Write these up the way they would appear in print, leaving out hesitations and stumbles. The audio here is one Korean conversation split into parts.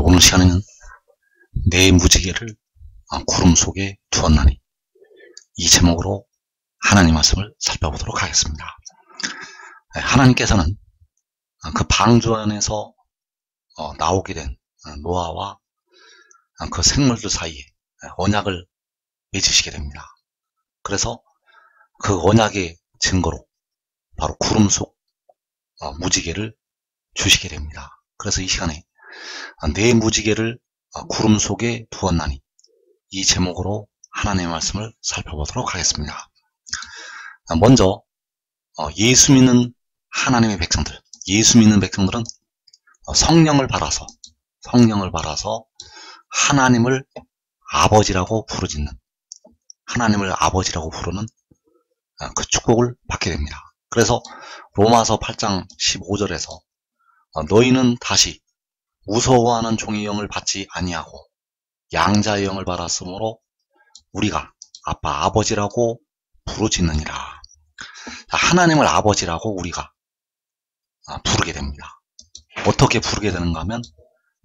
오늘 시간에는 내 무지개를 구름 속에 두었나니 이 제목으로 하나님 말씀을 살펴보도록 하겠습니다. 하나님께서는 그 방주 안에서 나오게 된 노아와 그 생물들 사이에 언약을 맺으시게 됩니다. 그래서 그 언약의 증거로 바로 구름 속 무지개를 주시게 됩니다. 그래서 이 시간에 내 무지개를 구름 속에 두었나니 이 제목으로 하나님의 말씀을 살펴보도록 하겠습니다. 먼저 예수 믿는 하나님의 백성들, 예수 믿는 백성들은 성령을 받아서 하나님을 아버지라고 부르짖는, 하나님을 아버지라고 부르는 그 축복을 받게 됩니다. 그래서 로마서 8장 15절에서 너희는 다시 무서워하는 종의 영을 받지 아니하고 양자의 영을 받았으므로 우리가 아빠 아버지라고 부르짖느니라. 하나님을 아버지라고 우리가 부르게 됩니다. 어떻게 부르게 되는가 하면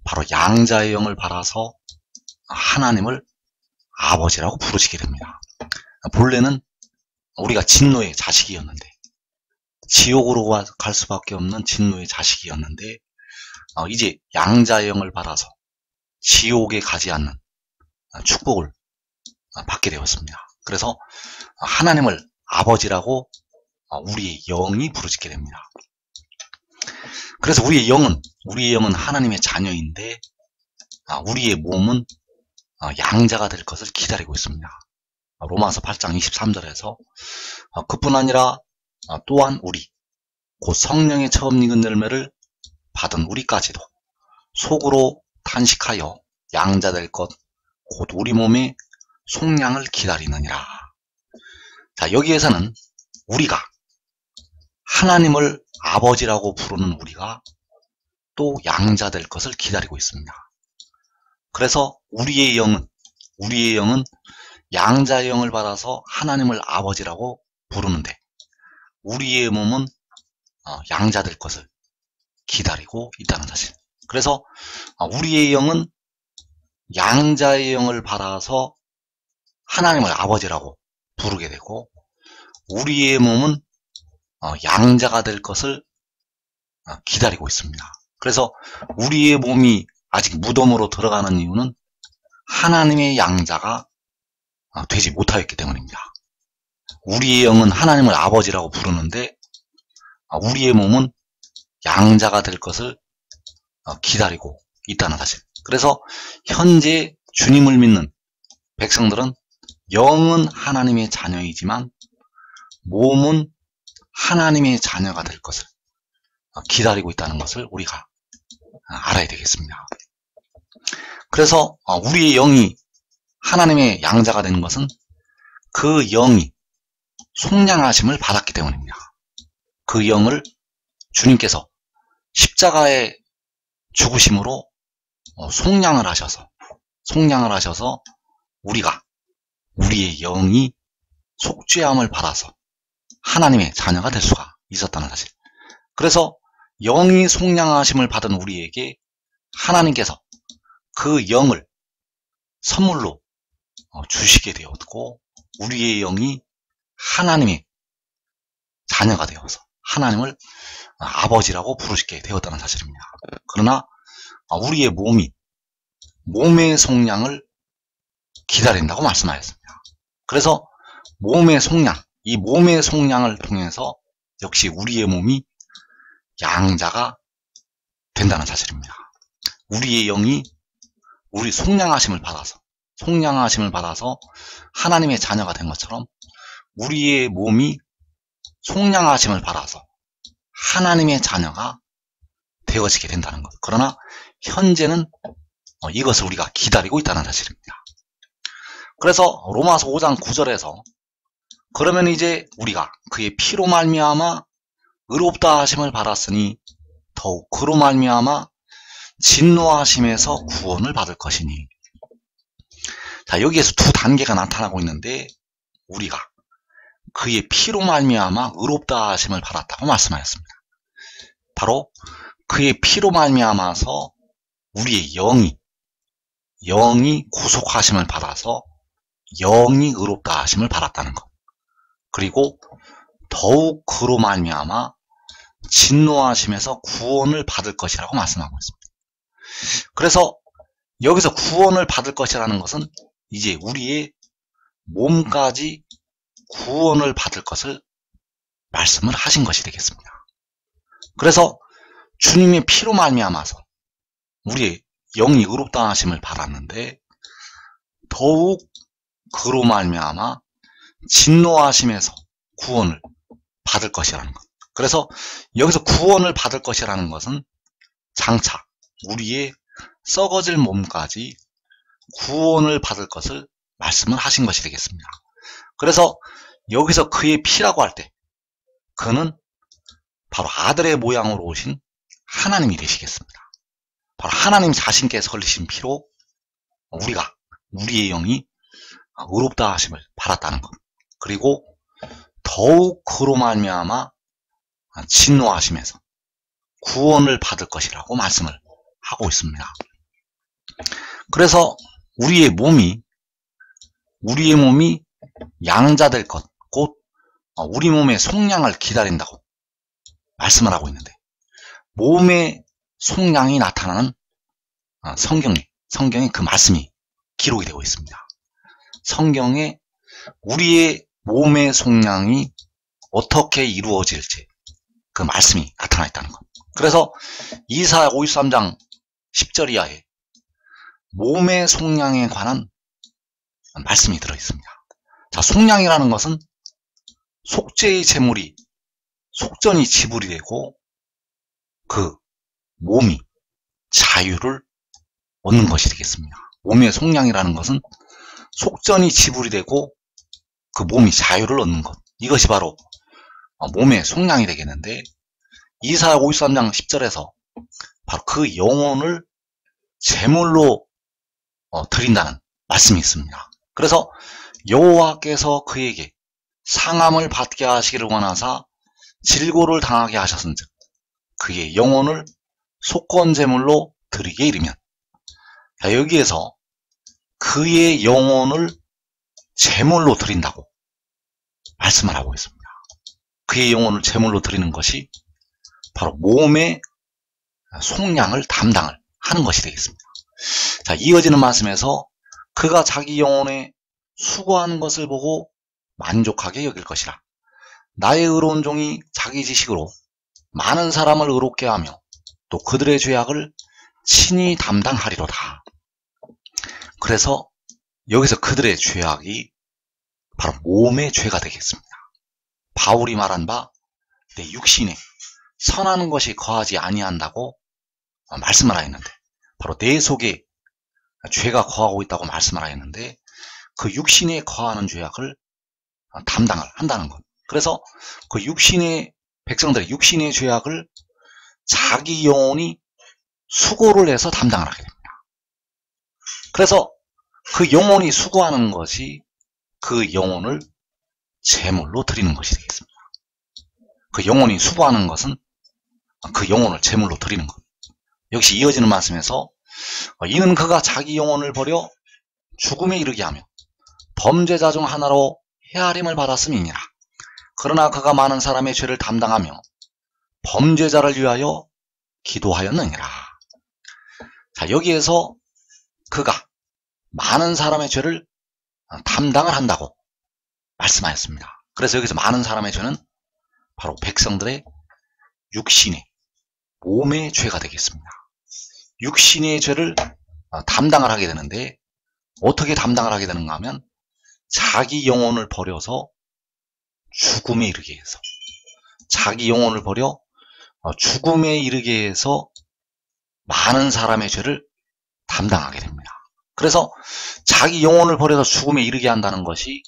바로 양자의 영을 받아서 하나님을 아버지라고 부르시게 됩니다. 본래는 우리가 진노의 자식이었는데, 지옥으로 갈 수밖에 없는 진노의 자식이었는데 이제 양자의 영을 받아서 지옥에 가지 않는 축복을 받게 되었습니다. 그래서 하나님을 아버지라고 우리의 영이 부르짖게 됩니다. 그래서 우리의 영은 하나님의 자녀인데 우리의 몸은 양자가 될 것을 기다리고 있습니다. 로마서 8장 23절에서 그뿐 아니라 또한 우리 곧 성령의 처음 익은 열매를 받은 우리까지도 속으로 탄식하여 양자 될 것 곧 우리 몸의 속량을 기다리느니라. 자, 여기에서는 우리가 하나님을 아버지라고 부르는 우리가 또 양자 될 것을 기다리고 있습니다. 그래서 우리의 영은 양자의 영을 받아서 하나님을 아버지라고 부르는데 우리의 몸은 양자 될 것을 기다리고 있다는 사실. 그래서 우리의 영은 양자의 영을 받아서 하나님을 아버지라고 부르게 되고 우리의 몸은 양자가 될 것을 기다리고 있습니다. 그래서 우리의 몸이 아직 무덤으로 들어가는 이유는 하나님의 양자가 되지 못하였기 때문입니다. 우리의 영은 하나님을 아버지라고 부르는데 우리의 몸은 양자가 될 것을 기다리고 있다는 사실. 그래서 현재 주님을 믿는 백성들은 영은 하나님의 자녀이지만 몸은 하나님의 자녀가 될 것을 기다리고 있다는 것을 우리가 알아야 되겠습니다. 그래서 우리의 영이 하나님의 양자가 되는 것은 그 영이 속량하심을 받았기 때문입니다. 그 영을 주님께서 십자가의 죽으심으로 속량을 하셔서 우리의 영이 속죄함을 받아서 하나님의 자녀가 될 수가 있었다는 사실. 그래서 영이 속량하심을 받은 우리에게 하나님께서 그 영을 선물로 주시게 되었고 우리의 영이 하나님의 자녀가 되어서 하나님을 아버지라고 부르시게 되었다는 사실입니다. 그러나 우리의 몸의 속량을 기다린다고 말씀하셨습니다. 그래서 이 몸의 속량을 통해서 역시 우리의 몸이 양자가 된다는 사실입니다. 우리의 영이 우리 속량하심을 받아서 하나님의 자녀가 된 것처럼 우리의 몸이 속량하심을 받아서 하나님의 자녀가 되어지게 된다는 것. 그러나 현재는 이것을 우리가 기다리고 있다는 사실입니다. 그래서 로마서 5장 9절에서 그러면 이제 우리가 그의 피로 말미암아 의롭다 하심을 받았으니 더욱 그로 말미암아 진노하심에서 구원을 받을 것이니. 자, 여기에서 두 단계가 나타나고 있는데 우리가 그의 피로 말미암아 의롭다 하심을 받았다고 말씀하였습니다. 바로 그의 피로 말미암아서 우리의 영이 구속하심을 받아서 영이 의롭다 하심을 받았다는 것. 그리고 더욱 그로 말미암아 진노하심에서 구원을 받을 것이라고 말씀하고 있습니다. 그래서 여기서 구원을 받을 것이라는 것은 이제 우리의 몸까지 구원을 받을 것을 말씀을 하신 것이 되겠습니다. 그래서 주님의 피로 말미암아서 우리의 영이 의롭다 하심을 받았는데 더욱 그로 말미암아 진노하심에서 구원을 받을 것이라는 것. 그래서 여기서 구원을 받을 것이라는 것은 장차 우리의 썩어질 몸까지 구원을 받을 것을 말씀을 하신 것이 되겠습니다. 그래서 여기서 그의 피라고 할 때 그는 바로 아들의 모양으로 오신 하나님이 되시겠습니다. 바로 하나님 자신께서 흘리신 피로 우리의 영이 의롭다 하심을 받았다는 것. 그리고 더욱 그로 말미암아 진노하심에서 구원을 받을 것이라고 말씀을 하고 있습니다. 그래서 우리의 몸이 양자될 것, 곧 우리 몸의 속량을 기다린다고 말씀을 하고 있는데, 몸의 속량이 나타나는 성경에 그 말씀이 기록이 되고 있습니다. 성경에 우리의 몸의 속량이 어떻게 이루어질지 그 말씀이 나타나 있다는 것. 그래서 이사야 53장 10절 이하에 몸의 속량에 관한 말씀이 들어있습니다. 자, 속량이라는 것은 속죄의 제물이 속전이 지불이 되고 그 몸이 자유를 얻는 것이 되겠습니다. 몸의 속량이라는 것은 속전이 지불이 되고 그 몸이 자유를 얻는 것. 이것이 바로 몸의 속량이 되겠는데, 이사야 53장 10절에서 바로 그 영혼을 제물로 드린다는 말씀이 있습니다. 그래서 여호와께서 그에게 상함을 받게 하시기를 원하사 질고를 당하게 하셨은즉 그의 영혼을 속건 제물로 드리게 이르면, 자, 여기에서 그의 영혼을 제물로 드린다고 말씀을 하고 있습니다. 그의 영혼을 제물로 드리는 것이 바로 몸의 속량을 담당을 하는 것이 되겠습니다. 자, 이어지는 말씀에서 그가 자기 영혼에 수고하는 것을 보고 만족하게 여길 것이라. 나의 의로운 종이 자기 지식으로 많은 사람을 의롭게 하며 또 그들의 죄악을 친히 담당하리로다. 그래서 여기서 그들의 죄악이 바로 몸의 죄가 되겠습니다. 바울이 말한 바 내 육신에 선하는 것이 거하지 아니한다고 말씀을 하였는데, 바로 내 속에 죄가 거하고 있다고 말씀을 하였는데, 그 육신에 거하는 죄악을 담당을 한다는 것. 그래서 그 백성들의 육신의 죄악을 자기 영혼이 수고를 해서 담당을 하게 됩니다. 그래서 그 영혼이 수고하는 것이 그 영혼을 제물로 드리는 것이 되겠습니다. 그 영혼이 수고하는 것은 그 영혼을 제물로 드리는 것. 역시 이어지는 말씀에서 이는 그가 자기 영혼을 버려 죽음에 이르게 하며 범죄자 중 하나로 헤아림을 받았음이니라. 그러나 그가 많은 사람의 죄를 담당하며 범죄자를 위하여 기도하였느니라. 자, 여기에서 그가 많은 사람의 죄를 담당을 한다고 말씀하였습니다. 그래서 여기서 많은 사람의 죄는 바로 백성들의 육신의 몸의 죄가 되겠습니다. 육신의 죄를 담당을 하게 되는데, 어떻게 담당을 하게 되는가 하면 자기 영혼을 버려서 죽음에 이르게 해서, 자기 영혼을 버려 죽음에 이르게 해서 많은 사람의 죄를 담당하게 됩니다. 그래서 자기 영혼을 버려서 죽음에 이르게 한다는 것이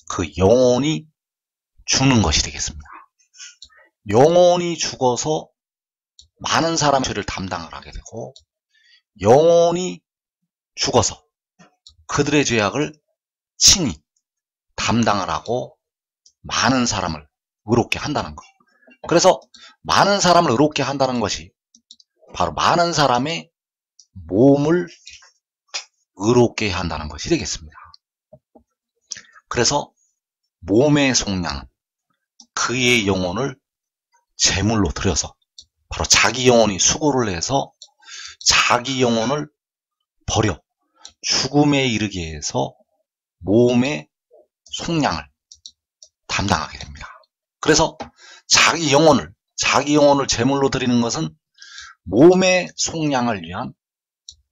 그 영혼이 죽는 것이 되겠습니다. 영혼이 죽어서 많은 사람의 죄를 담당을 하게 되고, 영혼이 죽어서 그들의 죄악을 친히 담당을 하고 많은 사람을 의롭게 한다는 것. 그래서 많은 사람을 의롭게 한다는 것이 바로 많은 사람의 몸을 의롭게 한다는 것이 되겠습니다. 그래서 몸의 속량은 그의 영혼을 제물로 드려서 바로 자기 영혼이 수고를 해서 자기 영혼을 버려 죽음에 이르게 해서 몸의 속량을 담당하게 됩니다. 그래서 자기 영혼을 제물로 드리는 것은 몸의 속량을 위한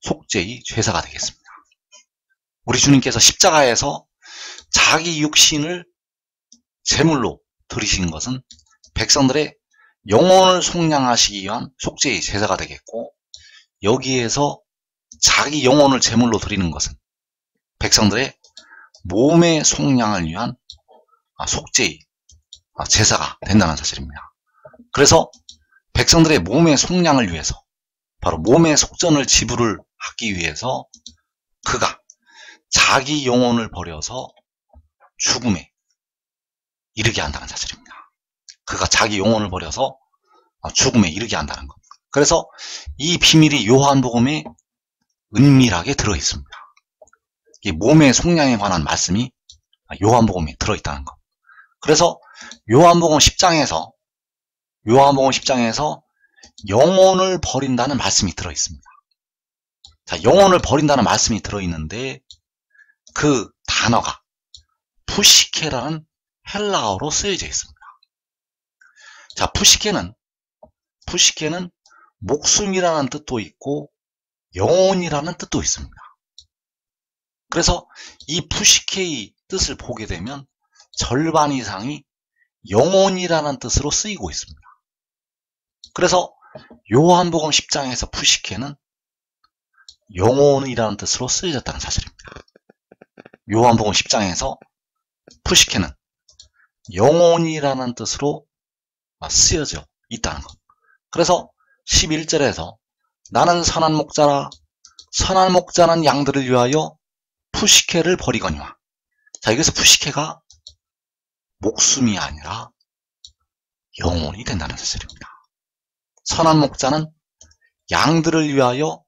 속죄의 제사가 되겠습니다. 우리 주님께서 십자가에서 자기 육신을 제물로 드리신 것은 백성들의 영혼을 속량하시기 위한 속죄의 제사가 되겠고, 여기에서 자기 영혼을 제물로 드리는 것은 백성들의 몸의 속량을 위한 속죄의 제사가 된다는 사실입니다. 그래서 백성들의 몸의 속량을 위해서, 바로 몸의 속전을 지불을 하기 위해서 그가 자기 영혼을 버려서 죽음에 이르게 한다는 사실입니다. 그가 자기 영혼을 버려서 죽음에 이르게 한다는 것. 그래서 이 비밀이 요한복음에 은밀하게 들어있습니다. 이 몸의 속량에 관한 말씀이 요한복음에 들어있다는 것. 그래서 요한복음 10장에서 영혼을 버린다는 말씀이 들어있습니다. 자, 영혼을 버린다는 말씀이 들어있는데 그 단어가 푸시케라는 헬라어로 쓰여져 있습니다. 자, 푸시케는 목숨이라는 뜻도 있고 영혼이라는 뜻도 있습니다. 그래서 이 푸시케의 뜻을 보게 되면 절반 이상이 영혼이라는 뜻으로 쓰이고 있습니다. 그래서 요한복음 10장에서 푸시케는 영혼이라는 뜻으로 쓰여졌다는 사실입니다. 요한복음 10장에서 푸시케는 영혼이라는 뜻으로 쓰여져 있다는 것. 그래서 11절에서 나는 선한 목자라, 선한 목자는 양들을 위하여 푸시케를 버리거니와. 자, 여기서 푸시케가 목숨이 아니라 영혼이 된다는 사실입니다. 선한 목자는 양들을 위하여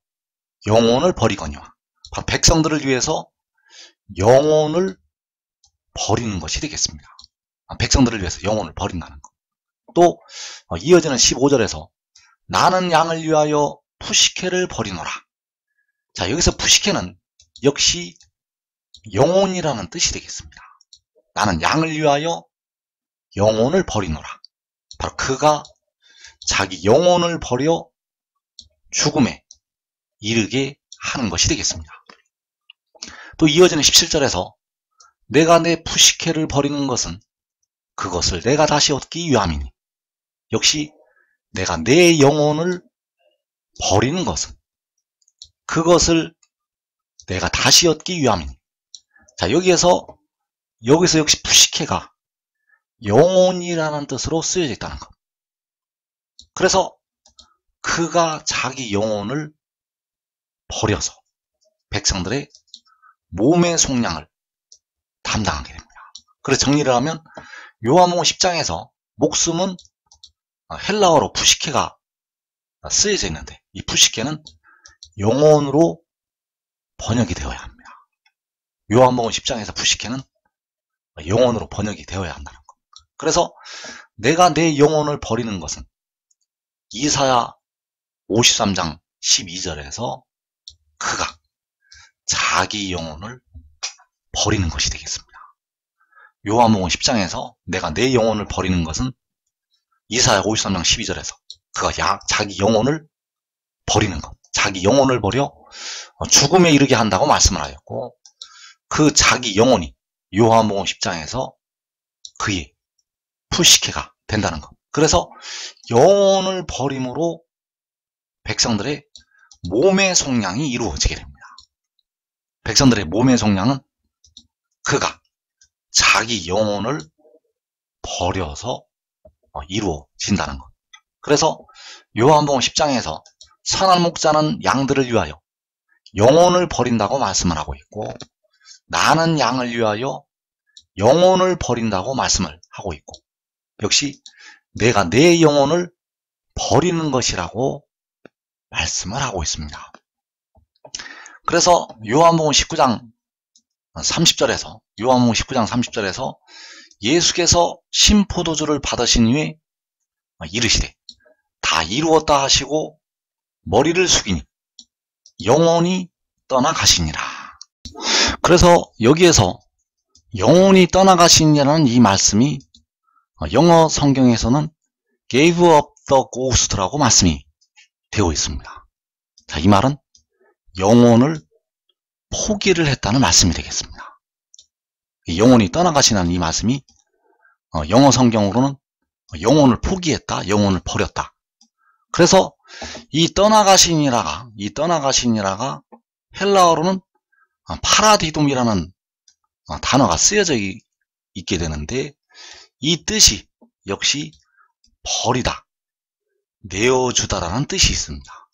영혼을 버리거니와. 바로 백성들을 위해서 영혼을 버리는 것이 되겠습니다. 백성들을 위해서 영혼을 버린다는 것. 또 이어지는 15절에서 나는 양을 위하여 푸시케를 버리노라. 자, 여기서 푸시케는 역시 영혼이라는 뜻이 되겠습니다. 나는 양을 위하여 영혼을 버리노라. 바로 그가 자기 영혼을 버려 죽음에 이르게 하는 것이 되겠습니다. 또 이어지는 17절에서 내가 내 푸시케를 버리는 것은 그것을 내가 다시 얻기 위함이니. 역시 내가 내 영혼을 버리는 것은 그것을 내가 다시 얻기 위함이니. 자, 여기서 역시 푸시케가 영혼이라는 뜻으로 쓰여져 있다는 것. 그래서 그가 자기 영혼을 버려서 백성들의 몸의 속량을 담당하게 됩니다. 그래서 정리를 하면 요한복음 10장에서 목숨은 헬라어로 푸시케가 쓰여져 있는데 이 푸시케는 영혼으로 번역이 되어야 합니다. 요한복음 10장에서 푸시케는 영혼으로 번역이 되어야 한다는 것. 그래서 내가 내 영혼을 버리는 것은 이사야 53장 12절에서 그가 자기 영혼을 버리는 것이 되겠습니다. 요한복음 10장에서 내가 내 영혼을 버리는 것은 이사야 53장 12절에서 그가 자기 영혼을 버리는 것, 자기 영혼을 버려 죽음에 이르게 한다고 말씀을 하였고, 그 자기 영혼이 요한복음 10장에서 그의 푸시케가 된다는 것. 그래서 영혼을 버림으로 백성들의 몸의 속량이 이루어지게 됩니다. 백성들의 몸의 속량은 그가 자기 영혼을 버려서 이루어진다는 것. 그래서 요한복음 10장에서 선한 목자는 양들을 위하여 영혼을 버린다고 말씀을 하고 있고, 나는 양을 위하여 영혼을 버린다고 말씀을 하고 있고, 역시 내가 내 영혼을 버리는 것이라고 말씀을 하고 있습니다. 그래서 요한복음 19장 30절에서 요한복음 19장 30절에서 예수께서 신포도주를 받으신 후에 이르시되 다 이루었다 하시고 머리를 숙이니 영혼이 떠나가시니라. 그래서 여기에서 영혼이 떠나가시니라는 이 말씀이 영어 성경에서는 gave up the ghost라고 말씀이 되어 있습니다. 자, 이 말은 영혼을 포기를 했다는 말씀이 되겠습니다. 영혼이 떠나가시는 이 말씀이 영어 성경으로는 영혼을 포기했다, 영혼을 버렸다. 그래서 이 떠나가시니라가 헬라어로는 파라디돔이라는 단어가 쓰여져 있게 되는데, 이 뜻이 역시 버리다, 내어주다라는 뜻이 있습니다.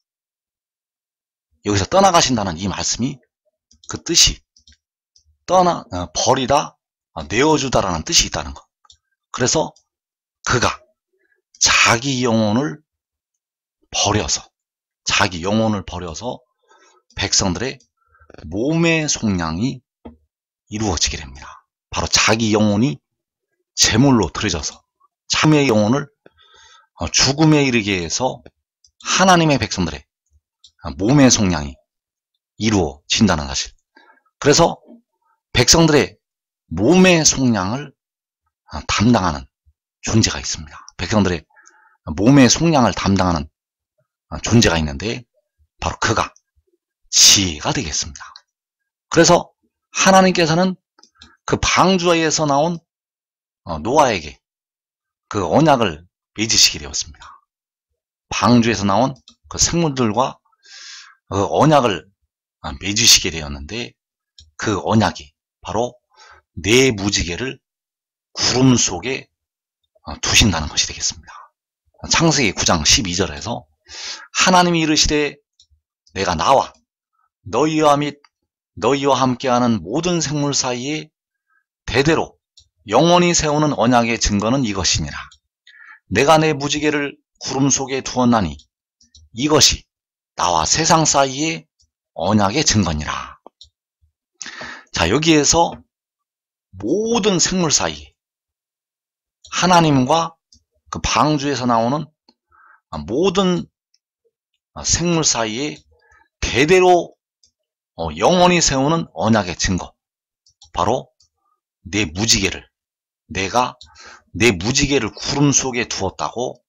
여기서 떠나가신다는 이 말씀이 그 뜻이 버리다, 내어주다라는 뜻이 있다는 것. 그래서 그가 자기 영혼을 버려서 백성들의 몸의 속량이 이루어지게 됩니다. 바로 자기 영혼이 제물로 드려져서 참의 영혼을 죽음에 이르게 해서 하나님의 백성들의 몸의 속량이 이루어진다는 사실. 그래서 백성들의 몸의 속량을 담당하는 존재가 있습니다. 백성들의 몸의 속량을 담당하는 존재가 있는데 바로 그가 지혜가 되겠습니다. 그래서 하나님께서는 그 방주에서 나온 노아에게 그 언약을 맺으시게 되었습니다. 방주에서 나온 그 생물들과 그 언약을 맺으시게 되었는데, 그 언약이 바로 내 무지개를 구름 속에 두신다는 것이 되겠습니다. 창세기 9장 12절에서 하나님이 이르시되 내가 나와 너희와 및 너희와 함께하는 모든 생물 사이에 대대로 영원히 세우는 언약의 증거는 이것이니라. 내가 내 무지개를 구름 속에 두었나니 이것이 나와 세상 사이의 언약의 증거니라. 자, 여기에서 모든 생물 사이, 하나님과 그 방주에서 나오는 모든 생물 사이에 대대로 영원히 세우는 언약의 증거, 바로 내 무지개를, 내가 내 무지개를 구름 속에 두었다고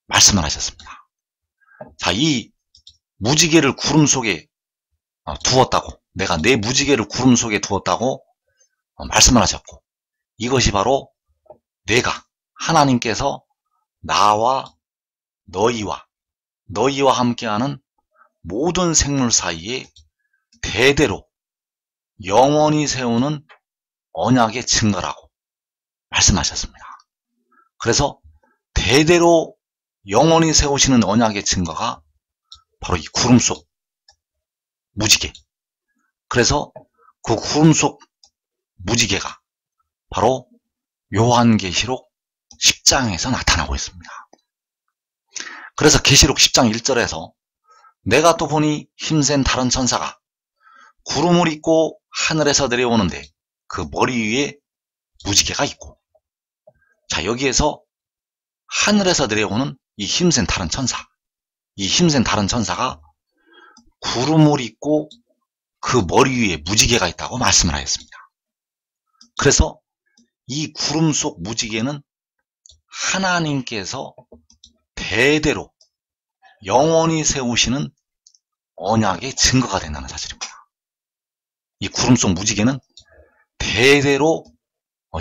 말씀을 하셨습니다. 자, 이 무지개를 구름 속에 두었다고, 내가 내 무지개를 구름 속에 두었다고 말씀을 하셨고, 이것이 바로 내가, 하나님께서 나와 너희와 함께하는 모든 생물 사이에 대대로 영원히 세우는 언약의 증거라고 말씀하셨습니다. 그래서 대대로 영원히 세우시는 언약의 증거가 바로 이 구름 속 무지개. 그래서 그 구름 속 무지개가 바로 요한계시록 10장에서 나타나고 있습니다. 그래서 계시록 10장 1절에서 내가 또 보니 힘센 다른 천사가 구름을 입고 하늘에서 내려오는데 그 머리 위에 무지개가 있고, 자, 여기에서 하늘에서 내려오는 이 힘센 다른 천사, 이 힘센 다른 천사가 구름을 입고 그 머리 위에 무지개가 있다고 말씀을 하였습니다. 그래서 이 구름 속 무지개는 하나님께서 대대로 영원히 세우시는 언약의 증거가 된다는 사실입니다. 이 구름 속 무지개는 대대로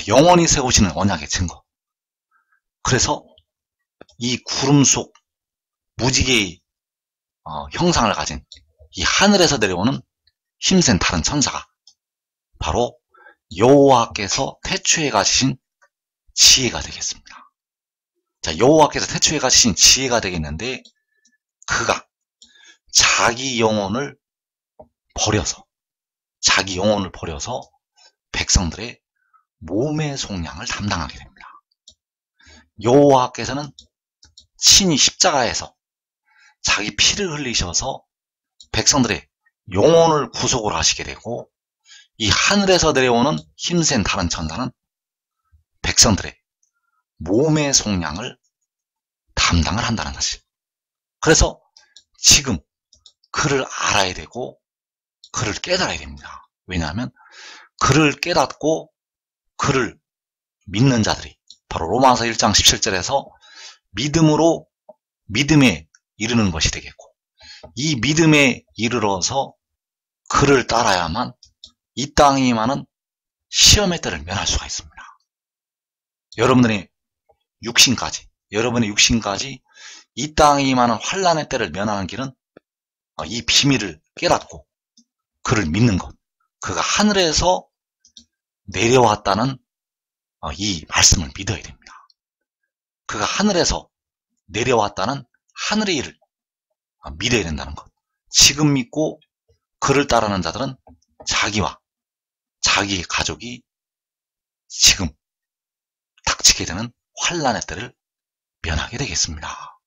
영원히 세우시는 언약의 증거. 그래서 이 구름 속 무지개의 형상을 가진 이 하늘에서 내려오는 힘센 다른 천사가 바로 여호와께서 태초에 가지신 지혜가 되겠습니다. 자, 여호와께서 태초에 가지신 지혜가 되겠는데, 그가 자기 영혼을 버려서 백성들의 몸의 속량을 담당하게 됩니다. 여호와께서는 친히 십자가에서 자기 피를 흘리셔서 백성들의 영혼을 구속을 하시게 되고, 이 하늘에서 내려오는 힘센 다른 천사는 백성들의 몸의 속량을 담당을 한다는 사실. 그래서 지금 그를 알아야 되고 그를 깨달아야 됩니다. 왜냐하면 그를 깨닫고 그를 믿는 자들이 바로 로마서 1장 17절에서 믿음으로 믿음에 이르는 것이 되겠고, 이 믿음에 이르러서 그를 따라야만 이 땅에 임하는 시험의 때를 면할 수가 있습니다. 여러분의 육신까지 이 땅에 임하는 환난의 때를 면하는 길은 이 비밀을 깨닫고 그를 믿는 것, 그가 하늘에서 내려왔다는 이 말씀을 믿어야 됩니다. 그가 하늘에서 내려왔다는 하늘의 일을 믿어야 된다는 것. 지금 믿고 그를 따르는 자들은 자기와 자기의 가족이 지금 닥치게 되는 환난의 때를 면하게 되겠습니다.